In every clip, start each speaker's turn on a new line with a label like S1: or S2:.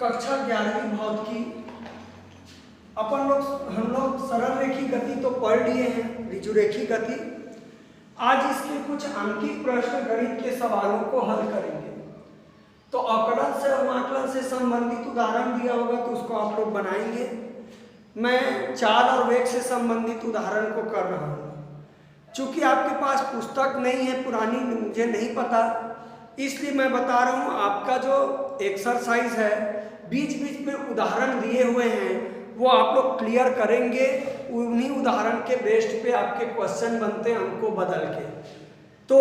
S1: कक्षा 11वीं भौतिकी हम लोग सरल रेखी गति तो पढ़ लिए हैं, ऋजुरेखी गति। आज इसके कुछ अंकित प्रश्न गणित के सवालों को हल करेंगे। तो अवकलन से और आकलन से संबंधित उदाहरण दिया होगा तो उसको आप लोग बनाएंगे। मैं चाल और वेग से संबंधित उदाहरण को कर रहा हूँ। चूंकि आपके पास पुस्तक नहीं है, पुरानी मुझे नहीं पता, इसलिए मैं बता रहा हूँ। आपका जो एक्सरसाइज है, बीच बीच में उदाहरण दिए हुए हैं, वो आप लोग क्लियर करेंगे। उन्हीं उदाहरण के बेस्ड पे आपके क्वेश्चन बनते हैं हमको बदल के। तो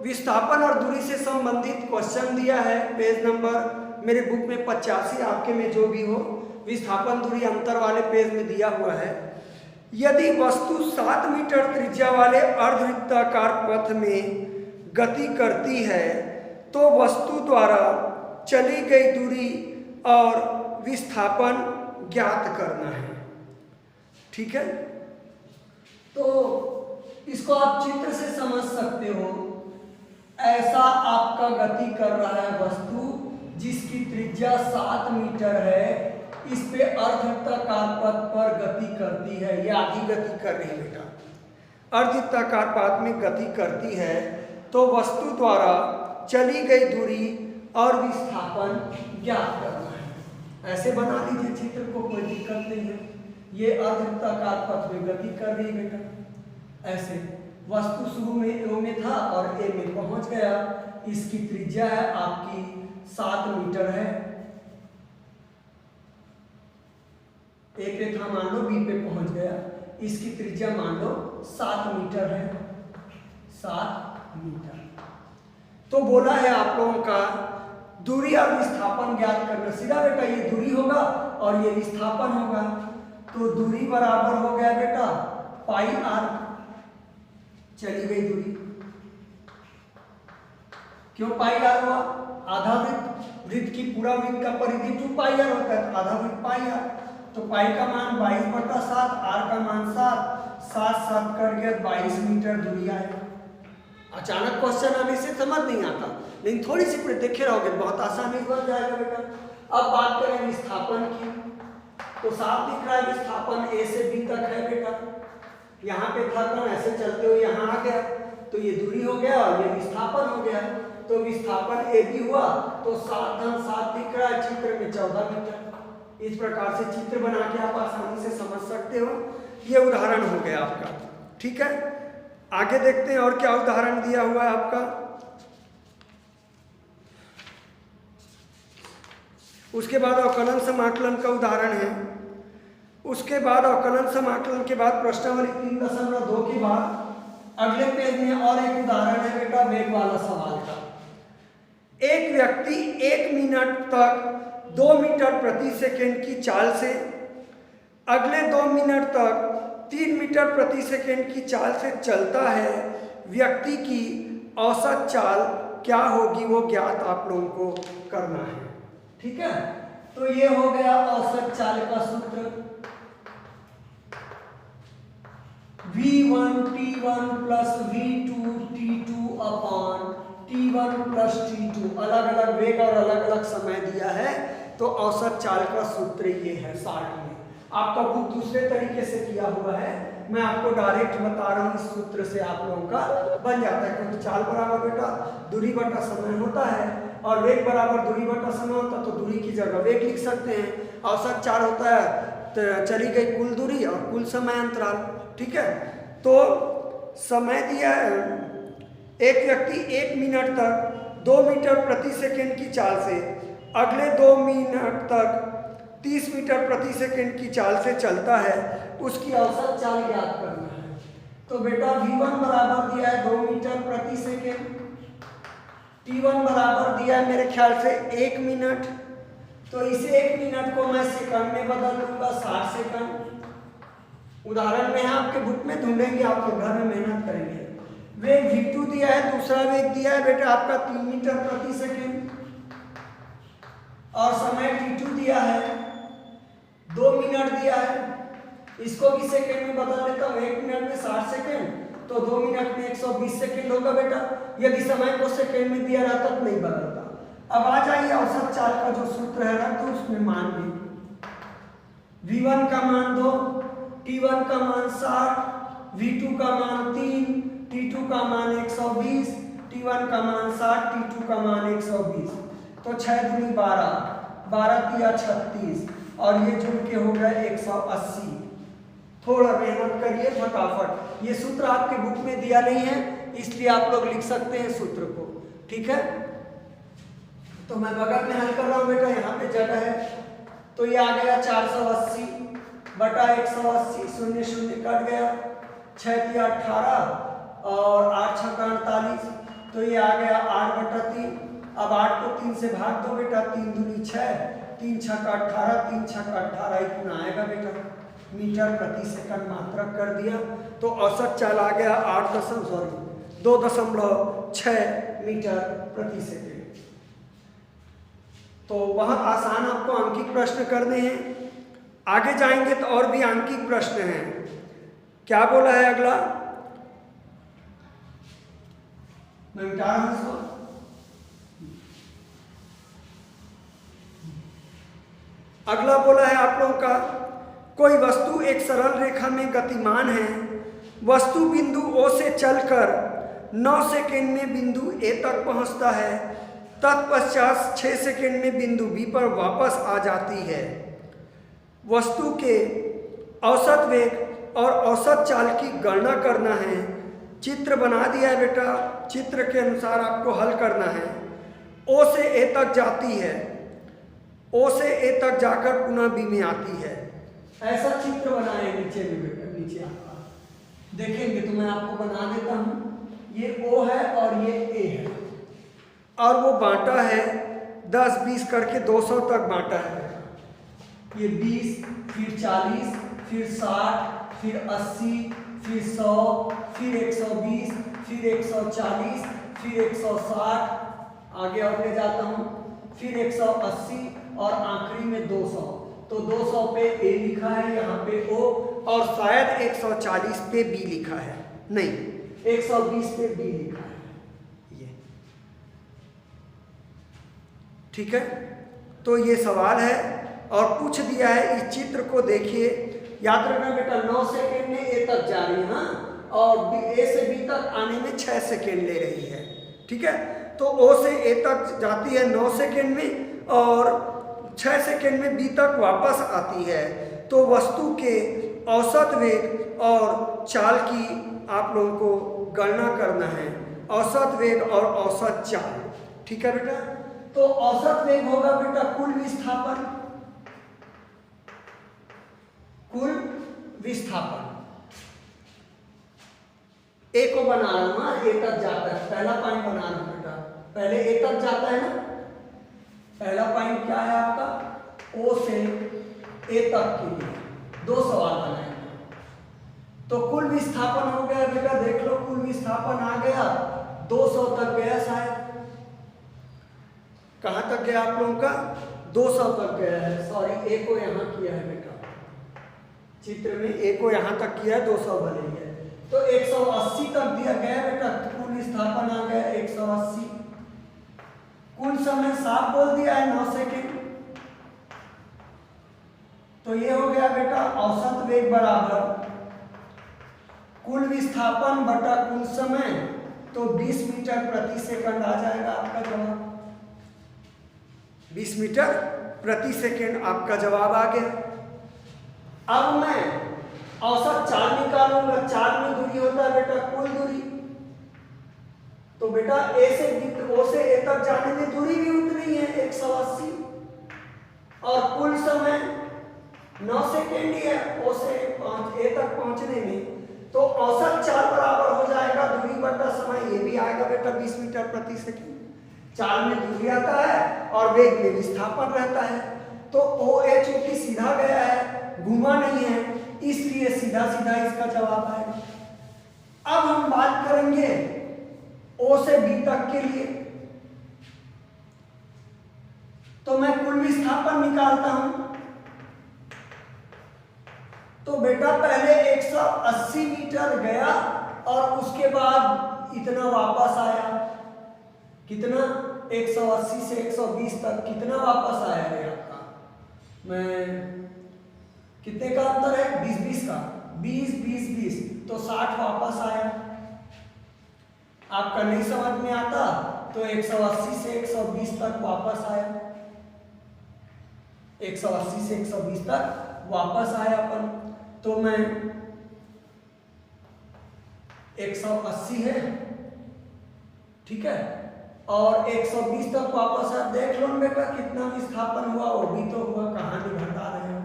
S1: विस्थापन और दूरी से संबंधित क्वेश्चन दिया है, पेज नंबर मेरे बुक में 85, आपके में जो भी हो, विस्थापन दूरी अंतर वाले पेज में दिया हुआ है। यदि वस्तु 7 मीटर त्रिज्या वाले अर्धवृत्ताकार पथ में गति करती है तो वस्तु द्वारा चली गई दूरी और विस्थापन ज्ञात करना है। ठीक है, तो इसको आप चित्र से समझ सकते हो। ऐसा आपका गति कर रहा है वस्तु जिसकी त्रिज्या 7 मीटर है, इस पे अर्धवृत्ताकार पथ पर गति करती है। ये आधी गति कर रही है बेटा, अर्धवृत्ताकार पथ में गति करती है तो वस्तु द्वारा चली गई दूरी और विस्थापन ज्ञात करना है। ऐसे बना लीजिए चित्र को, कोई दिक्कत नहीं है। ये अर्धवृत्ताकार पथ में गति कर रही है बेटा। ऐसे वस्तु शुरू में ओ में था और ए में पहुंच गया। इसकी त्रिज्या है आपकी 7 मीटर है। एक रेखा मान लो बी पे पहुंच गया, इसकी त्रिज्या मान लो 7 मीटर है, 7 मीटर। तो बोला है आप लोगों का दूरी और विस्थापन ज्ञात करना। सीधा बेटा ये दूरी होगा और ये विस्थापन होगा। तो दूरी बराबर हो गया बेटा पाई आर, चली गई दूरी। क्यों पाई आर हुआ? आधा वृत्त की पूरा वृत्त का परिधि 2 पाई आर होता है, तो आधा वृत्त पाई आर। तो पाई का मान 22/7, आर का मान 7 कर गया 22 मीटर दूरी आएगा। अचानक क्वेश्चन आने से समझ नहीं आता, लेकिन थोड़ी सी देखे रहोगे बहुत आसानी बन जाएगा बेटा। अब बात करें विस्थापन की, तो साफ दिख रहा है विस्थापन ए से बी तक है बेटा। यहाँ पे था कौन, ऐसे चलते हुए यहाँ आ गया, तो ये दूरी हो गया और ये विस्थापन हो गया। तो विस्थापन ए बी हुआ तो 7 दिख रहा है चित्र में 14 मीटर। इस प्रकार से चित्र बना के आप आसानी से समझ सकते हो। ये उदाहरण हो गया आपका। ठीक है, आगे देखते हैं और क्या उदाहरण दिया हुआ है आपका। उसके बाद अवकलन समाकलन का उदाहरण है। उसके बाद अवकलन समाकलन के बाद प्रश्नावली 3.2 के बाद अगले पेज में और एक उदाहरण है बेटा वेग वाला सवाल का। एक व्यक्ति 1 मिनट तक 2 मीटर प्रति सेकेंड की चाल से, अगले 2 मिनट तक 3 मीटर प्रति सेकेंड की चाल से चलता है। व्यक्ति की औसत चाल क्या होगी वो ज्ञात आप लोगों को करना है। ठीक है, तो ये हो गया औसत चाल का सूत्र। V1 T1 plus V2 T2 upon T1 plus T2। अलग अलग वेग और अलग अलग समय दिया है, तो औसत चाल का सूत्र ये है। 60 में आपका बुक दूसरे तरीके से किया हुआ है, मैं आपको डायरेक्ट बता रहा हूँ। इस सूत्र से आप लोगों का बन जाता है, क्योंकि चाल बराबर बेटा दूरी बटा समय होता है और वेग बराबर दूरी बटा समय होता है, तो दूरी की जगह वेग लिख सकते हैं। औसत चाल होता है तो चली गई कुल दूरी और कुल समय अंतराल। ठीक है, तो समय दिया है, एक व्यक्ति 1 मिनट तक 2 मीटर प्रति सेकेंड की चाल से, अगले 2 मिनट तक 30 मीटर प्रति सेकेंड की चाल से चलता है, उसकी औसत चाल ज्ञात करना है। तो बेटा V1 बराबर दिया है 2 मीटर प्रति सेकेंड, T1 बराबर दिया है मेरे ख्याल से 1 मिनट। तो इस 1 मिनट को मैं सेकंड में बदल दूंगा, 60 सेकंड। उदाहरण में आपके बुक में ढूंढेंगे, आप लोग घर में मेहनत करेंगे। वेग V2 दिया है, दूसरा वेग दिया है बेटा आपका 3 मीटर प्रति सेकेंड और समय T2 दिया है 2 मिनट दिया है। इसको भी सेकेंड में बदल देता हूँ, 1 मिनट में 60 सेकेंड, तो 2 मिनट में 120 सेकेंड होगा बेटा। यदि समय को सेकेंड में दिया रहता तो नहीं बदलता। अब आ जाइए औसत चाल का जो सूत्र है ना, तो उसमें मान ली। V1 का मान 2, T1 का मान 60, V2 का मान 3, T2 का मान 120, T1 का मान 60, T2 का मान 120। तो 6 दूनी 12, 12 तिया 36 और ये जुड़ के हो गया 180। थोड़ा मेहनत करिए फटाफट। ये सूत्र आपके बुक में दिया नहीं है, इसलिए आप लोग लिख सकते हैं सूत्र को, ठीक है। तो मैं बगल में हल कर रहा हूँ बेटा, यहाँ पे जगह है। तो ये आ गया 480 बटा 180, शून्य शून्य कट गया, 6 तिया 18 और 8 छक्का 48, तो ये आ गया 8 बटा 3। अब 8 को 3 से भाग दो बेटा, 3 दूनी 6, 3 छक्का 18, 3 छक्का 18 इतना आएगा बेटा, मीटर प्रति सेकंड मात्रक कर दिया। तो औसत चाल आ गया 2.6 मीटर प्रति सेकंड। तो वह आसान आपको अंकित प्रश्न करने हैं। आगे जाएंगे तो और भी अंकित प्रश्न हैं। क्या बोला है अगला, मैं मिटा रहा हूं इसको। अगला बोला है आप लोगों का, कोई वस्तु एक सरल रेखा में गतिमान है। वस्तु बिंदु O से चलकर 9 सेकेंड में बिंदु A तक पहुंचता है, तत्पश्चात 6 सेकेंड में बिंदु B पर वापस आ जाती है। वस्तु के औसत वेग और औसत चाल की गणना करना है। चित्र बना दिया है बेटा, चित्र के अनुसार आपको हल करना है। O से A तक जाती है, O से A तक जाकर पुनः B में आती है। ऐसा चित्र बनाए नीचे में बेटा, नीचे आपका देखेंगे तो मैं आपको बना देता हूं। ये O है और ये A है और वो बांटा है 10-20 करके 200 तक बांटा है बेटा। ये 20, फिर 40, फिर 60, फिर 80, फिर 100, फिर 120, फिर 140, फिर 160, आगे और ले जाता हूं, फिर 180 और आखिरी में 200। तो 200 पे A लिखा है, यहाँ पे O, और शायद 140 पे B लिखा है, नहीं 120 पे B लिखा है ये, ठीक है। तो ये सवाल है और पूछ दिया है। इस चित्र को देखिए, याद रखना बेटा 9 सेकेंड में A तक जा रही है ना, और A से B तक आने में 6 सेकेंड ले रही है, ठीक है। तो O से A तक जाती है 9 सेकेंड में और 6 सेकेंड में B तक वापस आती है। तो वस्तु के औसत वेग और चाल की आप लोगों को गणना करना है, औसत वेग और औसत चाल, ठीक है बेटा। तो औसत वेग होगा बेटा कुल विस्थापन, कुल विस्थापन। A को बना रहा हूं, A तक जाता है, पहला पॉइंट बना रहा हूं बेटा, पहले A तक जाता है ना। पहला पॉइंट क्या है आपका, O से A तक के लिए 2 सवाल बनाएंगे। तो कुल विस्थापन हो गया बेटा, देख लो कुल विस्थापन आ गया 200 तक गया, शायद कहां तक गया आप लोगों का, 200 तक गया है। सॉरी, A को यहां किया है बेटा, चित्र में A को यहां तक किया है, 200 भले ही है। तो 180 तक दिया गया बेटा, कुल विस्थापन आ गया 180। कुल समय साफ बोल दिया है 9 सेकेंड। तो ये हो गया बेटा औसत वेग बराबर कुल विस्थापन बटा कुल समय, तो 20 मीटर प्रति सेकंड आ जाएगा आपका जवाब। 20 मीटर प्रति सेकंड आपका जवाब आ गया। अब मैं औसत चाल निकालूंगा। चाल में दूरी होता है बेटा कुल दूरी, तो बेटा A से O से A तक जाने में दूरी भी उतनी है 180, और कुल समय 9 सेकेंड ही है O से A तक पहुंचने में। तो औसत चाल बराबर हो जाएगा दूरी बटा समय, ये भी आएगा बेटा 20 मीटर प्रति सेकंड। चाल में दूरी आता है और वेग में विस्थापन रहता है। तो OA चूंकि सीधा गया है, घुमा नहीं है, इसलिए सीधा सीधा इसका जवाब आएगा। अब हम बात करेंगे O से B तक के लिए। तो मैं कुल विस्थापन निकालता हूं। तो बेटा पहले 180 मीटर गया और उसके बाद इतना वापस आया, कितना 180 से 120 तक कितना वापस आया है आपका कितने का अंतर है? 20-20 का, 20-20-20, तो 60 वापस आया। आपका नहीं समझ में आता तो 180 से 120 तक वापस आया, 180 से 120 तक वापस आया अपन। तो मैं 180 है, ठीक है, और 120 तक वापस आया। देख लो बेटा कितना विस्थापन हुआ, वो भी तो हुआ, कहानी घटा रहे हो।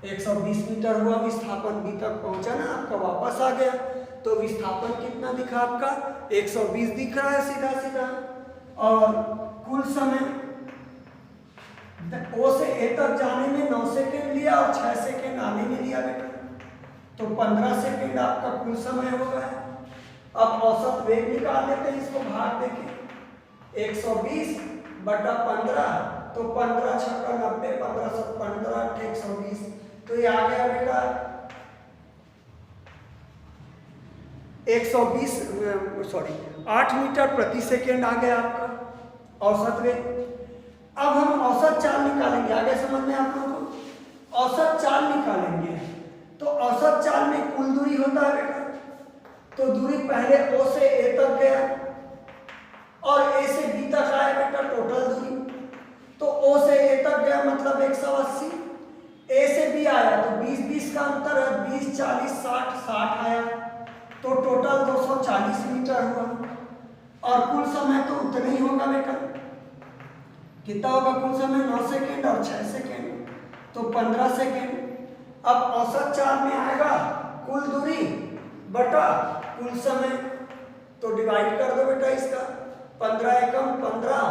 S1: 120 मीटर हुआ विस्थापन, भी तक पहुंचा ना आपका, वापस आ गया। तो विस्थापन कितना दिखा आपका? 120 दिख रहा है सीधा सीधा। और कुल समय ओ से ए तक जाने में 9 सेकेंड लिया और 6 सेकेंड आने में लिया बेटा, तो 15 सेकेंड आपका कुल समय हो गया। अब औसत वेग निकाल लेते हैं, इसको भाग देके 120 बटा 15, तो 15 छक्का 90, 15 7 15 120, तो ये आ गया बेटा 8 मीटर प्रति सेकेंड आ गया आपका औसत वेग। अब हम औसत चाल निकालेंगे, आगे समझ में आप लोगों को औसत चाल निकालेंगे। तो औसत चाल में कुल दूरी होता है बेटा, तो दूरी पहले ओ से ए तक गया और ए से बी तक आया बेटा, टोटल दूरी। तो ओ से ए तक गया मतलब 180, ए से बी आया तो 20-20 का अंतर है, 20 40 60 60 आया, तो टोटल 240 मीटर हुआ। और कुल समय तो उतना ही होगा बेटा, कितना होगा कुल समय? 9 सेकेंड और 6 सेकेंड, तो 15 सेकेंड। अब औसत चाल में आएगा कुल दूरी बटा कुल समय, तो डिवाइड कर दो बेटा इसका, 15 एकम 15,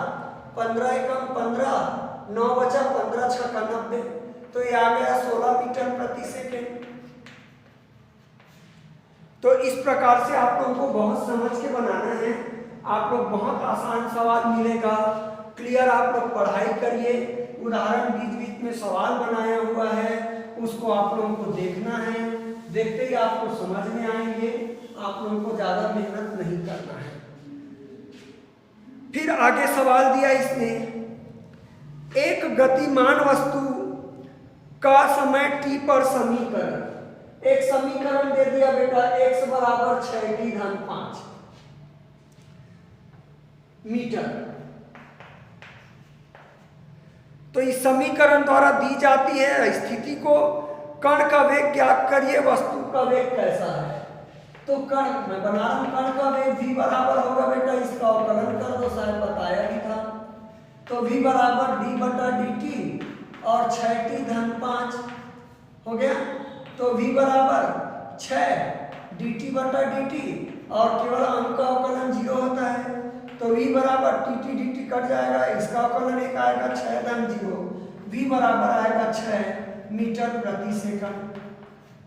S1: 15 एकम 15, 9 बचा 15 छक्का 90, तो ये आ गया 16 मीटर प्रति सेकेंड। तो इस प्रकार से आप लोगों को बहुत समझ के बनाना है, आप लोग बहुत आसान सवाल मिलेगा, क्लियर आप लोग पढ़ाई करिए। उदाहरण बीच बीच में सवाल बनाया हुआ है, उसको आप लोगों को देखना है, देखते ही आपको समझ में आएंगे, आप लोगों को ज्यादा मेहनत नहीं करना है। फिर आगे सवाल दिया इसने, एक गतिमान वस्तु का समय t पर समीकरण, एक समीकरण दे दिया बेटा, x बराबर 6t-5 मीटर। तो इस समीकरण द्वारा दी जाती है स्थिति को, कण का वेग ज्ञात करिए, वस्तु का वेग कैसा है। तो कण मैं बना रहा हूं, कण का वेग v बराबर होगा बेटा, इसका अवकलन कर दो, शायद बताया भी था। तो v बराबर d बटा dt और 6t-5 हो गया। तो v बराबर 6 dt बटा dt, और केवल अंक का अवकलन 0 होता है, तो v बराबर dt dt कट जाएगा, इसका अवकलन एक आएगा 6-0, v बराबर आएगा 6 मीटर प्रति सेकंड।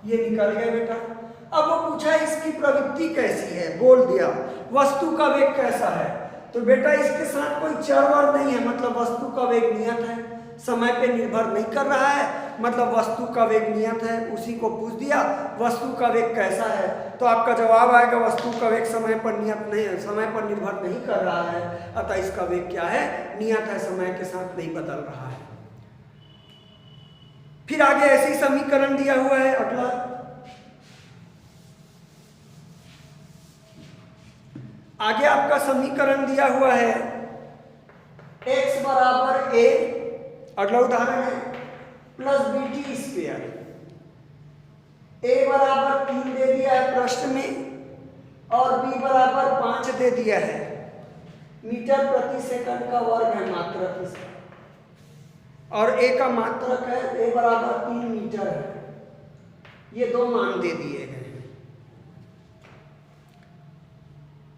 S1: ये निकल गया बेटा। अब वो पूछा इसकी प्रवृत्ति कैसी है, बोल दिया वस्तु का वेग कैसा है। तो बेटा इसके साथ कोई चर वर्ग नहीं है, मतलब वस्तु का वेग नियत है, समय पे निर्भर नहीं कर रहा है, मतलब वस्तु का वेग नियत है। उसी को पूछ दिया वस्तु का वेग कैसा है, तो आपका जवाब आएगा वस्तु का वेग समय पर नियत नहीं है, समय पर निर्भर नहीं कर रहा है, अतः इसका वेग क्या है? नियत है, समय के साथ नहीं बदल रहा है। फिर आगे ऐसी समीकरण दिया हुआ है, अगला आगे आपका समीकरण दिया हुआ है x बराबर a, अगला उदाहरण है, प्लस bt स्क्वायर। a बराबर 3 दे दिया है प्रश्न में, और b बराबर 5 दे दिया है, मीटर प्रति सेकंड का वर्ग है मात्रक इसका, और a का मात्रक है, a बराबर 3 मीटर है। ये दो मान दे दिए गए।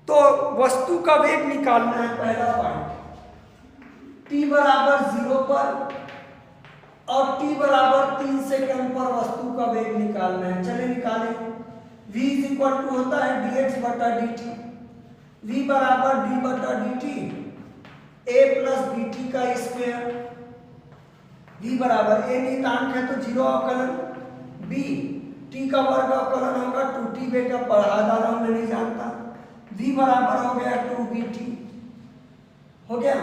S1: तो वस्तु का वेग निकालना है, पहला पॉइंट, t बराबर 0 पर और t बराबर 3 सेकंड पर वस्तु का वेग निकालना है। चले निकालें। v इज इक्वल टू होता है dx बटा dt, v बराबर d बटा dt a प्लस bt का स्क्वायर, v बराबर a नियतांक है तो 0 अवकलन, b t का वर्ग अवकलन होगा 2t, बेटा पढ़ा डाला हूं, मैं नहीं जानता। v बराबर हो गया 2bt, हो गया।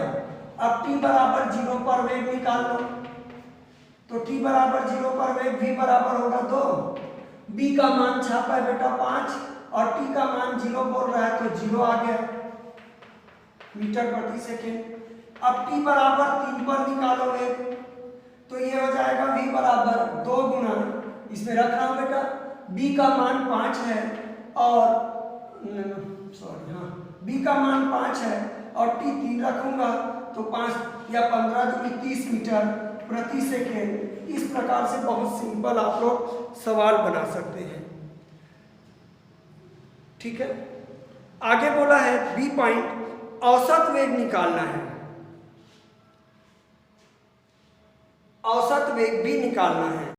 S1: अब t बराबर 0 पर वेग निकाल लो, तो t बराबर 0 पर वेग v बराबर होगा 2, b का मान छापा है बेटा 5 और t का मान 0 बोल रहा है तो 0 आ गया मीटर प्रति सेकेंड। अब t बराबर 3 पर निकालो वेग, तो ये हो जाएगा v बराबर 2 गुना, इसमें रख रहा हूं बेटा b का मान 5 है और b का मान 5 है और t 3 रखूंगा तो 5 या 15 दूनी 30 मीटर प्रति सेकेंड। इस प्रकार से बहुत सिंपल आप लोग सवाल बना सकते हैं। ठीक है, आगे बोला है बी पॉइंट, औसत वेग निकालना है, औसत वेग भी निकालना है।